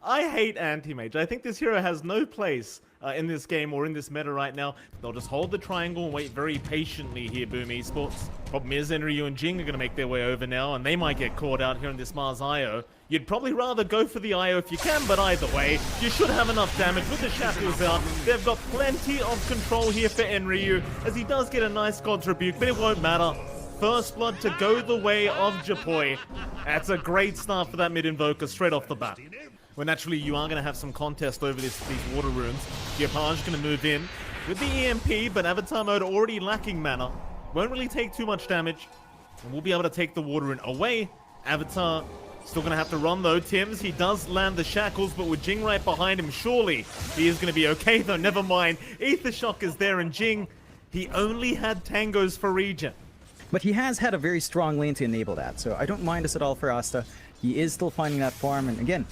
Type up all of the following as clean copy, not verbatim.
I hate anti-mage. I think this hero has no place in this game or in this meta right now. They'll just hold the triangle and wait very patiently here, Boom Esports. Problem is, Enryu and Jing are going to make their way over now, and they might get caught out here in this Mars IO. You'd probably rather go for the IO if you can, but either way, you should have enough damage with the shackles out. They've got plenty of control here for Enryu, as he does get a nice God's Rebuke, but it won't matter. First blood to go the way of Japoi. That's a great start for that mid-invoker straight off the bat. Well, naturally, you are going to have some contest over these water runes. Diopage going to move in with the EMP, but Avatar mode already lacking mana. Won't really take too much damage, and we'll be able to take the water rune away. Avatar still going to have to run, though. Tims, he does land the shackles, but with Jing right behind him, surely he is going to be okay, though. Never mind. Aether Shock is there, and Jing, he only had tangos for regen. But he has had a very strong lane to enable that, so I don't mind this at all for Asta. He is still finding that farm, and again,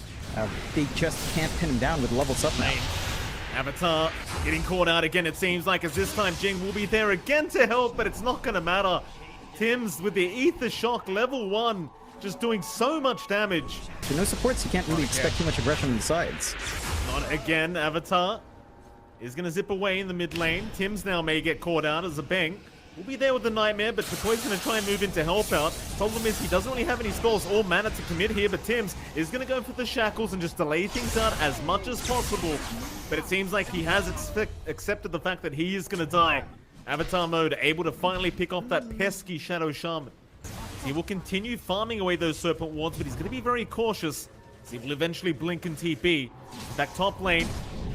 they just can't pin him down with levels up now. Avatar getting caught out again, it seems like, as this time Jing will be there again to help, but it's not going to matter. Tims with the Aether Shock, level 1, just doing so much damage. So no supports, you can't really expect too much aggression on the sides. Not again, Avatar is going to zip away in the mid lane. Tims now may get caught out as a bang. We'll be there with the Nightmare, but Japoi's going to try and move in to help out. Problem is, he doesn't really have any spells or mana to commit here, but Tims is going to go for the shackles and just delay things out as much as possible. But it seems like he has accepted the fact that he is going to die. Avatar mode able to finally pick off that pesky Shadow Shaman. He will continue farming away those Serpent Wards, but he's going to be very cautious, as he will eventually blink and TP. Back top lane.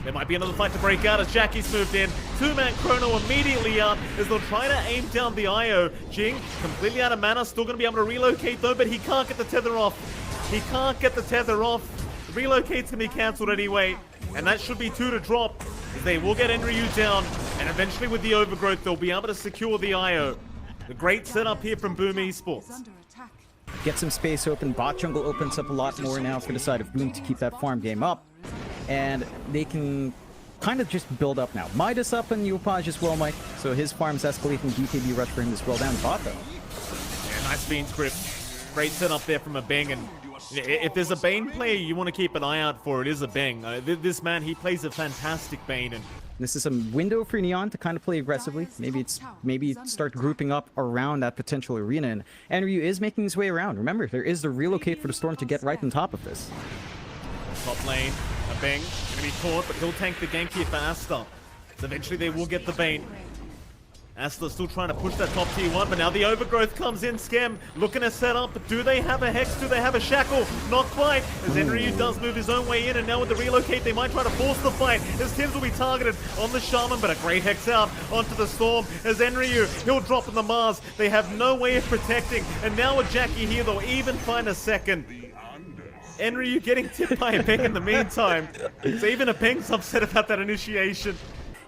There might be another fight to break out as Jackie's moved in. Two-man Chrono immediately out as they'll try to aim down the IO. Jing, completely out of mana, still going to be able to relocate though, but he can't get the tether off. He can't get the tether off. The relocate's going to be cancelled anyway, and that should be 2 to drop, as they will get Enryu down, and eventually with the overgrowth, they'll be able to secure the IO. The great setup here from Boom Esports. Get some space open. Bot jungle opens up a lot more now for the side of Boom to keep that farm game up. And they can kind of just build up now. Midas up and Yopaj as well, Mike. So his farm's escalating. BKB rush for him as well down bot though. Yeah, nice Bane script. Great setup there from a Bang. And if there's a Bane player you want to keep an eye out for, it is a Bang. This man, he plays a fantastic Bane. And this is a window for Neon to kind of play aggressively. Maybe start grouping up around that potential arena. And Enryu is making his way around. Remember, there is the relocate for the Storm to get right on top of this. Top lane, a Bang, gonna be caught, but he'll tank the gank here for Asta. So eventually they will get the Bane. Asta still trying to push that top tier 1, but now the overgrowth comes in. Skem looking to set up, but do they have a Hex? Do they have a Shackle? Not quite, as Enryu does move his own way in, and now with the relocate, they might try to force the fight, as Tims will be targeted on the Shaman, but a great Hex out onto the Storm, as Enryu, he'll drop in the Mars. They have no way of protecting, and now with Jackie here, they'll even find a second. Enryu getting tipped by a Peng in the meantime. So even a Peng's upset about that initiation.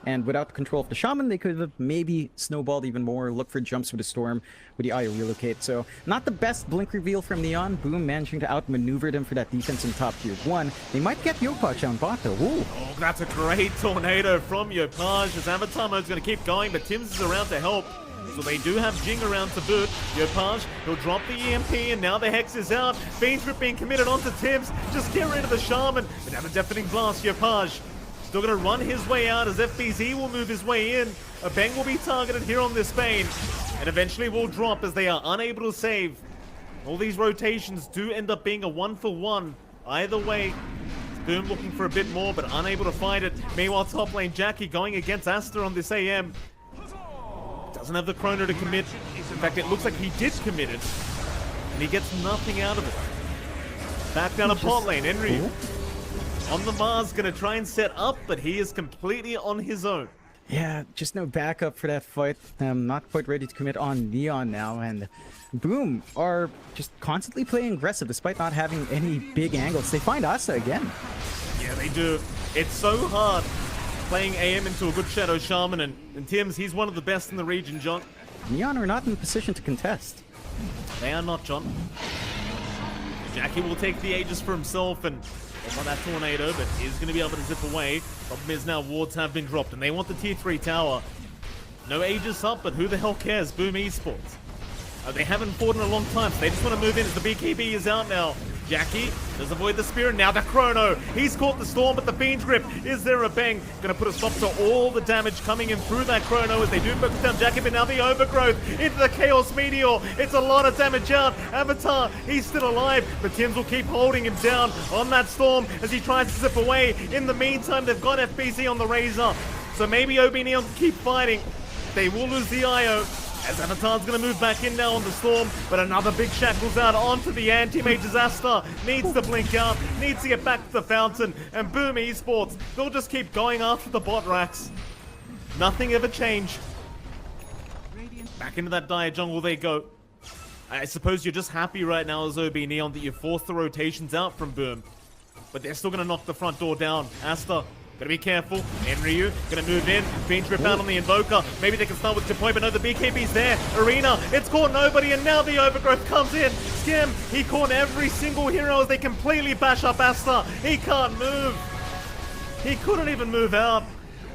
And without the control of the Shaman, they could have maybe snowballed even more, look for jumps with the Storm, with the IO relocate. So not the best blink reveal from Neon. Boom managing to outmaneuver them for that defense in top tier 1. They might get Yopaj on bot though. Ooh. Oh, that's a great tornado from Yopaj, as Avatar mode's going to keep going, but Tims is around to help. So they do have Jing around to boot. Yopaj, he'll drop the EMP, and now the Hex is out. Fiend's Grip being committed onto Tims. Just get rid of the Shaman. But now the Deafening Blast, Yopaj still going to run his way out as FBZ will move his way in. A Bang will be targeted here on this Bane, and eventually will drop as they are unable to save. All these rotations do end up being a 1-for-1. Either way, Boom looking for a bit more, but unable to find it. Meanwhile, top lane Jackie going against Asta on this AM. Doesn't have the Chrono to commit. In fact, it looks like he did commit it, and he gets nothing out of it. Back down a bot lane, Enryu on the Mars, gonna try and set up, but he is completely on his own. Yeah, just no backup for that fight. Not quite ready to commit on Neon now, and Boom are just constantly playing aggressive despite not having any big angles. They find Asa again. Yeah, they do. It's so hard playing AM into a good Shadow Shaman, and Tims, he's one of the best in the region, John. Neon are not in position to contest. They are not, John. Jackie will take the Aegis for himself and on that tornado, but he's going to be able to zip away. Problem is now wards have been dropped, and they want the tier 3 tower. No Aegis up, but who the hell cares? Boom Esports. They haven't fought in a long time, so they just want to move in as the BKB is out now. Jackie does avoid the spear, and now the chrono. He's caught the storm, but the Fiend's Grip. Is there a bang? Gonna put a stop to all the damage coming in through that chrono as they do focus down Jackie, but now the overgrowth into the Chaos Meteor. It's a lot of damage out. Avatar, he's still alive, but Tims will keep holding him down on that storm as he tries to zip away. In the meantime, they've got FBC on the Razor, so maybe OB Neon can keep fighting. They will lose the IO. As Avatar's going to move back in now on the Storm, but another big shackles out onto the anti-mages. Asta needs to blink out, needs to get back to the fountain, and boom, esports, they'll just keep going after the bot racks. Nothing ever changed. Back into that dire jungle they go. I suppose you're just happy right now as OB Neon that you forced the rotations out from Boom, but they're still going to knock the front door down. Asta, gotta be careful. Enryu gonna move in. Fiend Rip out on the Invoker. Maybe they can start with Japoy, but no, the BKB's there. Arena, it's caught nobody, and now the Overgrowth comes in. Skim, he caught every single hero as they completely bash up Asta. He can't move. He couldn't even move out.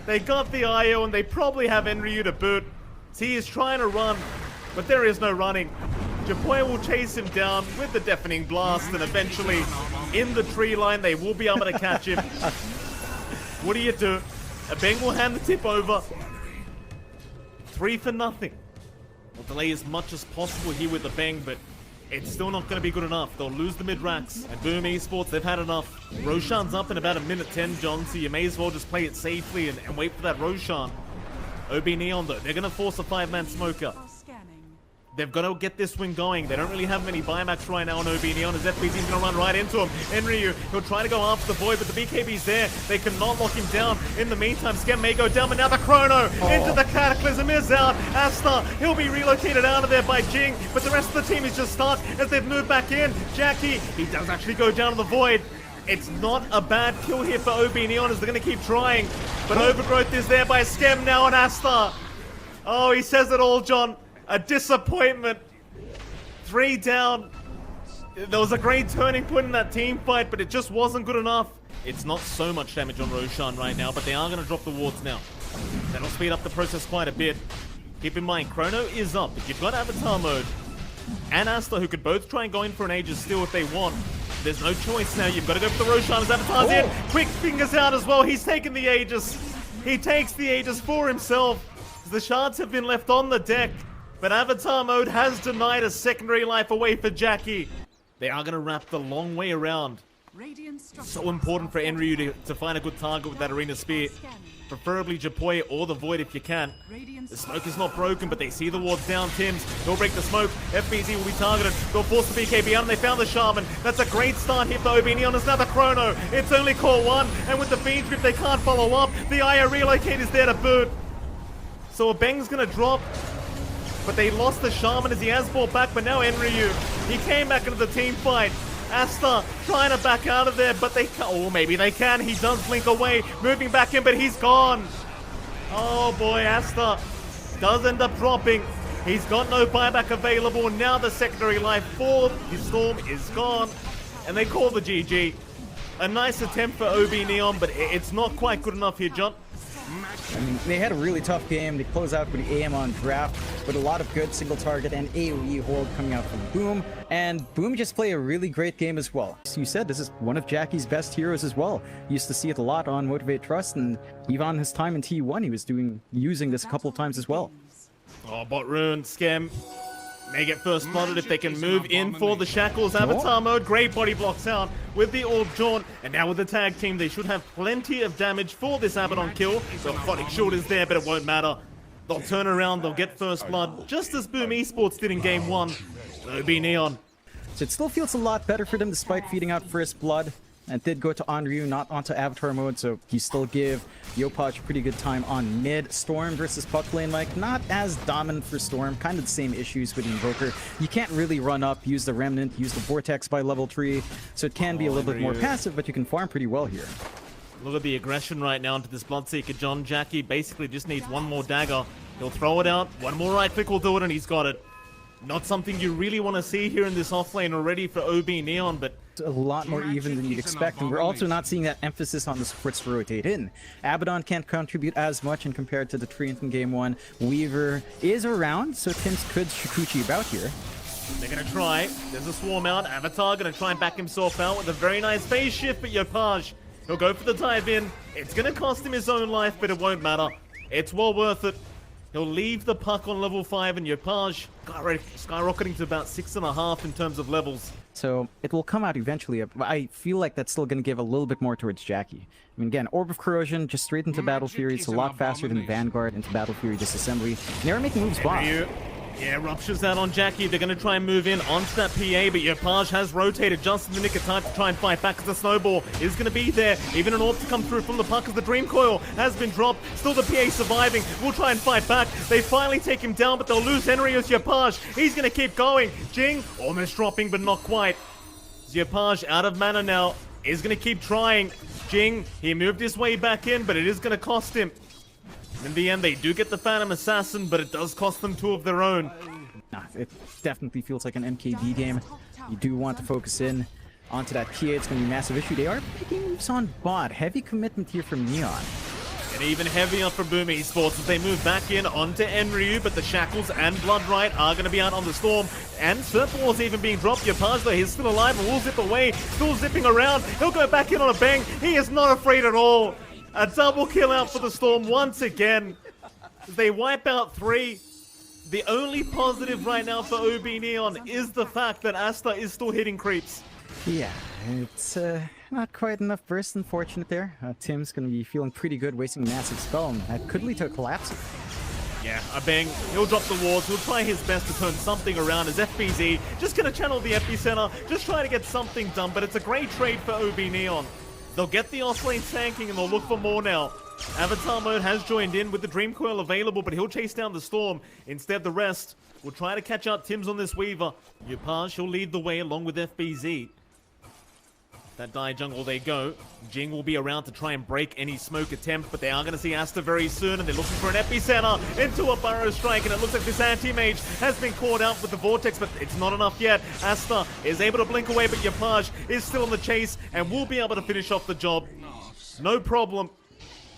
They got the IO, and they probably have Enryu to boot. So he is trying to run, but there is no running. Japoy will chase him down with the Deafening Blast, and eventually, in the tree line, they will be able to catch him. What do you do? A Bang will hand the tip over. 3 for nothing. We'll delay as much as possible here with the Bang, but it's still not going to be good enough. They'll lose the mid-racks. And Boom Esports, they've had enough. Roshan's up in about a minute 10, John, so you may as well just play it safely and wait for that Roshan. OB Neon, though, they're going to force a 5-man smoker. They've got to get this win going. They don't really have many buybacks right now on OB Neon as FBC's going to run right into him. Enryu, he'll try to go after the Void, but the BKB's there. They cannot lock him down. In the meantime, Skem may go down, but now the Chrono into the Cataclysm is out. Asta, he'll be relocated out of there by Jing, but the rest of the team is just stuck as they've moved back in. Jackie, he does actually go down to the Void. It's not a bad kill here for OB Neon as they're going to keep trying, but Overgrowth is there by Skem now on Asta. Oh, he says it all, John. A disappointment. 3 down. There was a great turning point in that team fight, but it just wasn't good enough. It's not so much damage on Roshan right now, but they are going to drop the wards now. That'll speed up the process quite a bit. Keep in mind, Chrono is up, but you've got Avatar mode and Asta who could both try and go in for an Aegis still if they want. There's no choice now. You've got to go for the Roshan as Avatar's in. Quick fingers out as well. He's taken the Aegis. He takes the Aegis for himself. The shards have been left on the deck. But Avatar mode has denied a secondary life away for Jackie. They are going to wrap the long way around. So important for Enryu to find a good target with that Arena Spear. Preferably Japoy or the Void if you can. The smoke is not broken, but they see the wards down. Tims, they'll break the smoke. FBZ will be targeted. They'll force the BKB out, and they found the Shaman. That's a great start here for OB Neon. It's now the Chrono. It's only core 1, and with the Fiend Grip, they can't follow up. The IO relocate is there to boot. So a Bang's going to drop. But they lost the Shaman as he has brought back, but now Enryu, he came back into the team fight. Asta trying to back out of there, but they can't. Oh, maybe they can. He does blink away, moving back in, but he's gone. Oh boy, Asta does end up dropping. He's got no buyback available. Now the secondary life for his Storm is gone, and they call the GG. A nice attempt for OB Neon, but it's not quite good enough here, John. I mean, they had a really tough game. They close out with the AM on draft with a lot of good single target and AoE hold coming out from Boom. And Boom just played a really great game as well. So you said this is one of Jackie's best heroes as well. You used to see it a lot on Motivate Trust, and even on his time in T1, he was using this a couple of times as well. Oh, bot rune, Skem. May get first spotted if they can move in for the Shackles. Avatar mode, great body blocks out with the Orb Jaunt. And now with the tag team, they should have plenty of damage for this Abaddon kill. The Phonic Shield is there, but it won't matter. They'll turn around, they'll get first blood, just as Boom Esports did in game 1. OB Neon. So it still feels a lot better for them despite feeding out first blood. And did go to Enryu, not onto Avatar mode, so you still give Yopaj a pretty good time on mid. Storm versus Puck Lane, Mike, not as dominant for Storm, kind of the same issues with Invoker. You can't really run up, use the Remnant, use the Vortex by level 3, so it can be a little bit more passive, but you can farm pretty well here. Look at the aggression right now into this Bloodseeker. John Jackie basically just needs one more dagger. He'll throw it out, one more right click will do it, and he's got it. Not something you really want to see here in this offlane already for OB Neon, but a lot more even than you'd expect, and we're also not seeing that emphasis on the supports to rotate in. Abaddon can't contribute as much in compared to the Treant in game 1. Weaver is around, so Tims could Shikuchi about here. They're gonna try. There's a swarm out. Avatar gonna try and back himself out with a very nice phase shift, but Yopaj, he'll go for the dive in. It's gonna cost him his own life, but it won't matter. It's well worth it. He'll leave the puck on level 5, and Yopaj skyrocketing to about 6.5 in terms of levels. So it will come out eventually. I feel like that's still going to give a little bit more towards Jackie. I mean, again, Orb of Corrosion, just straight into Battle Fury. It's a lot faster than Vanguard into Battle Fury disassembly. And they're making moves by. Yeah, ruptures out on Jackie. They're going to try and move in onto that PA, but Yopaj has rotated just in the nick of time to try and fight back because the snowball is going to be there. Even an orb to come through from the puck as the Dream Coil has been dropped. Still the PA surviving. Will try and fight back. They finally take him down, but they'll lose Henry as Yopaj. He's going to keep going. Jing almost dropping, but not quite. Yopaj out of mana now. Is going to keep trying. Jing, he moved his way back in, but it is going to cost him. In the end, they do get the Phantom Assassin, but it does cost them 2 of their own. Nah, it definitely feels like an MKB game. You do want to focus in onto that PA. It's going to be a massive issue. They are picking moves on bot. Heavy commitment here from Neon. And even heavier for Boom Esports as they move back in onto Enryu, but the Shackles and Bloodright are going to be out on the Storm. And Surfwall's even being dropped. Yopaj, though, he's still alive and will zip away. Still zipping around. He'll go back in on a bang. He is not afraid at all. A double kill out for the Storm once again. They wipe out 3. The only positive right now for OB Neon is the fact that Asta is still hitting creeps. Yeah, it's not quite enough burst, unfortunate there. Tim's going to be feeling pretty good, wasting a massive spell, and that could lead to a collapse. Yeah, a bang. He'll drop the wards. He'll try his best to turn something around as FBZ. Just going to channel the epicenter. Just try to get something done, but it's a great trade for OB Neon. They'll get the off-lane tanking and they'll look for more now. Avatar mode has joined in with the Dream Coil available, but he'll chase down the Storm. Instead, the rest will try to catch out Tims on this Weaver. Yopaj, he'll lead the way along with FBZ. That die jungle they go. Jing will be around to try and break any smoke attempt, but they are going to see Asta very soon, and they're looking for an epicenter into a burrow strike, and it looks like this anti-mage has been caught out with the vortex, but it's not enough yet. Asta is able to blink away, but Yopaj is still on the chase and will be able to finish off the job. No problem.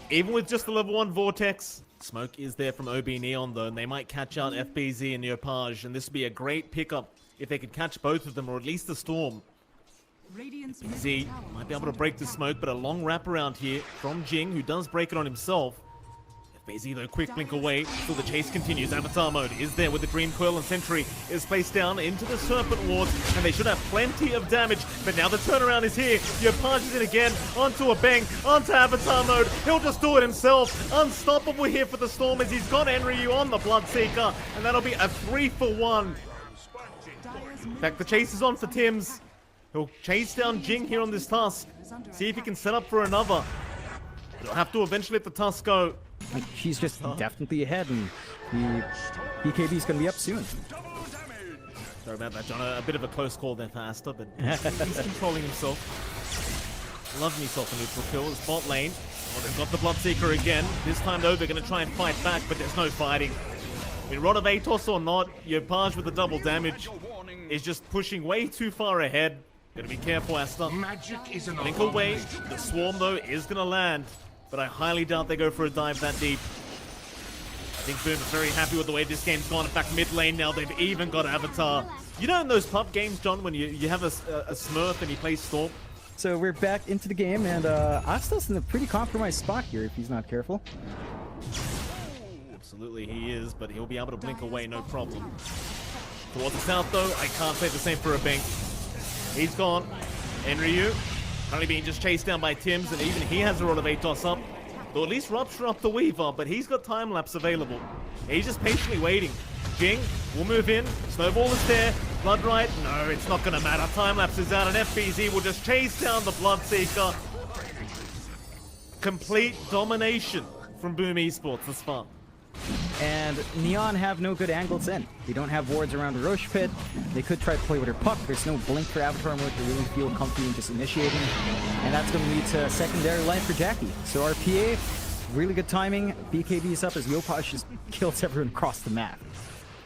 Even with just the level 1 vortex, smoke is there from OB Neon though, and they might catch out FBZ and Yopaj, and this would be a great pickup if they could catch both of them, or at least the Storm. Z might be able to break the smoke, but a long wraparound here from Jing, who does break it on himself. FBZ though, quick blink away, still the chase continues. Avatar mode is there with the Dream Coil, and Sentry is placed down into the Serpent Wards, and they should have plenty of damage, but now the turnaround is here. Yopaj is in again, onto a bang, onto Avatar mode. He'll just do it himself. Unstoppable here for the Storm as he's got Enryu on the Bloodseeker, and that'll be a 3-for-1. In fact, the chase is on for Tims. He'll chase down Jing here on this Tusk. See if he can set up for another. He'll have to eventually let the Tusk go. She's just definitely ahead, and the BKB is going to be up soon. Sorry about that, John. A bit of a close call there for Asta, but he's controlling himself. Love himself a neutral kill. It's bot lane. Oh, they've got the Bloodseeker again. This time, though, they're going to try and fight back, but there's no fighting. I mean, Rod of Atos or not, Yopaj with the double damage is just pushing way too far ahead. Gotta be careful, Asta. Blink away. The Swarm, though, is gonna land, but I highly doubt they go for a dive that deep. I think Boom is very happy with the way this game's gone. In fact, mid lane now, they've even got Avatar. You know in those pub games, John, when you have a Smurf and he plays Storm? So we're back into the game, and Asta's in a pretty compromised spot here if he's not careful. Absolutely he is, but he'll be able to blink away, no problem. Towards the south, though, I can't say the same for a Bink. He's gone. Enryu currently being just chased down by Tims, and even he has a Rod of Atos up. They'll at least rupture up the Weaver, but he's got time lapse available. He's just patiently waiting. Jing will move in. Snowball is there. Bloodright, no, it's not going to matter. Time lapse is out, and FBZ will just chase down the Bloodseeker. Complete domination from Boom Esports this far. And Neon have no good angles in. They don't have wards around the Roche Pit. They could try to play with her puck. There's no blink for Avatar mode to really feel comfy in just initiating. And that's going to lead to secondary life for Jackie. So our PA, really good timing. BKB is up as Yopaj just kills everyone across the map.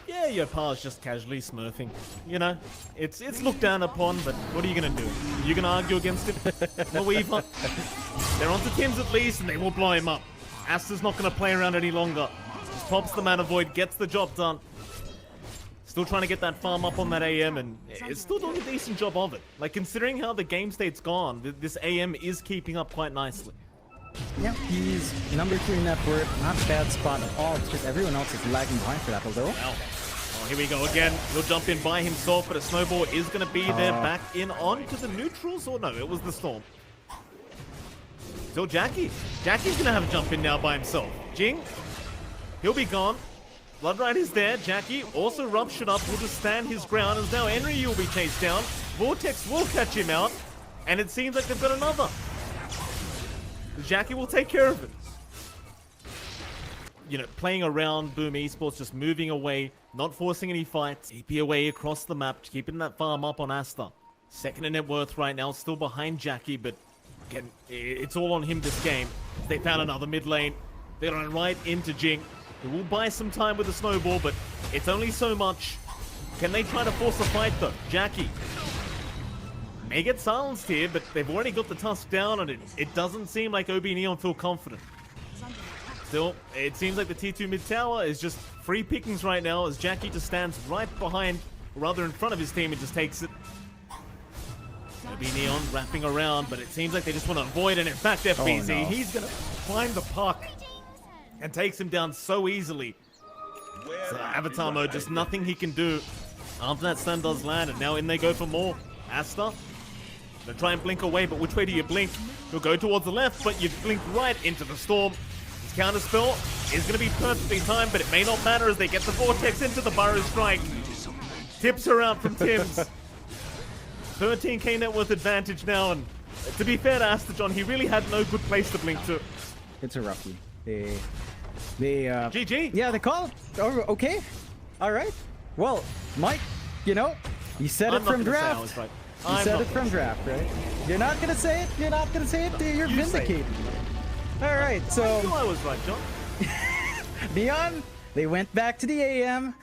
Yeah, Yopaj just casually smurfing. You know, it's looked down upon, but what are you going to do? You going to argue against it? The Weaver? They're onto Tims at least, and they will blow him up. Asta's not going to play around any longer. Pops the Mana Void, gets the job done. Still trying to get that farm up on that AM, and it's still doing a decent job of it. Like, considering how the game state's gone, this AM is keeping up quite nicely. Yep, he's number 3 net worth. Not a bad spot at all. It's just everyone else is lagging behind for that, although. Wow. Oh, here we go again. He'll jump in by himself, but a snowball is going to be there back in onto the neutrals, or no, it was the storm. Still Jackie. Jackie's going to have a jump in now by himself. Jing, he'll be gone. Bloodride is there. Jackie also ruptured up. Will just stand his ground as now Enryu will be chased down. Vortex will catch him out. And it seems like they've got another. Jackie will take care of it. You know, playing around Boom Esports, just moving away, not forcing any fights. EP away across the map, keeping that farm up on Asta. Second in net worth right now, still behind Jackie, but again, it's all on him this game. They found another mid lane. They're going right into Jing. It will buy some time with the snowball, but it's only so much. Can they try to force a fight though? Jackie may get silenced here, but they've already got the tusk down, and it doesn't seem like OB Neon feel confident. Still, it seems like the T2 mid tower is just free pickings right now as Jackie just stands right behind, or rather in front of his team and just takes it. OB Neon wrapping around, but it seems like they just want to avoid it. In fact, FBZ, no. he's going to find the puck and takes him down so easily. So Avatar mode, just nothing he can do after that stun does land, and now in they go for more. Asta, gonna try and blink away, but which way do you blink? You'll go towards the left, but you blink right into the storm. His counter spell is gonna be perfectly timed, but it may not matter as they get the vortex into the burrow strike. Tips her out from Tim's. 13k net worth advantage now, and to be fair to Asta John, he really had no good place to blink to. It's a roughie. They GG. Yeah, they call it. Oh, okay. All right. Well, Mike, you know, you said it from draft. You said it from draft, right? You're not gonna say it. You're not gonna say it. You're vindicated. All right. So I knew I was right, John. Neon, they went back to the AM.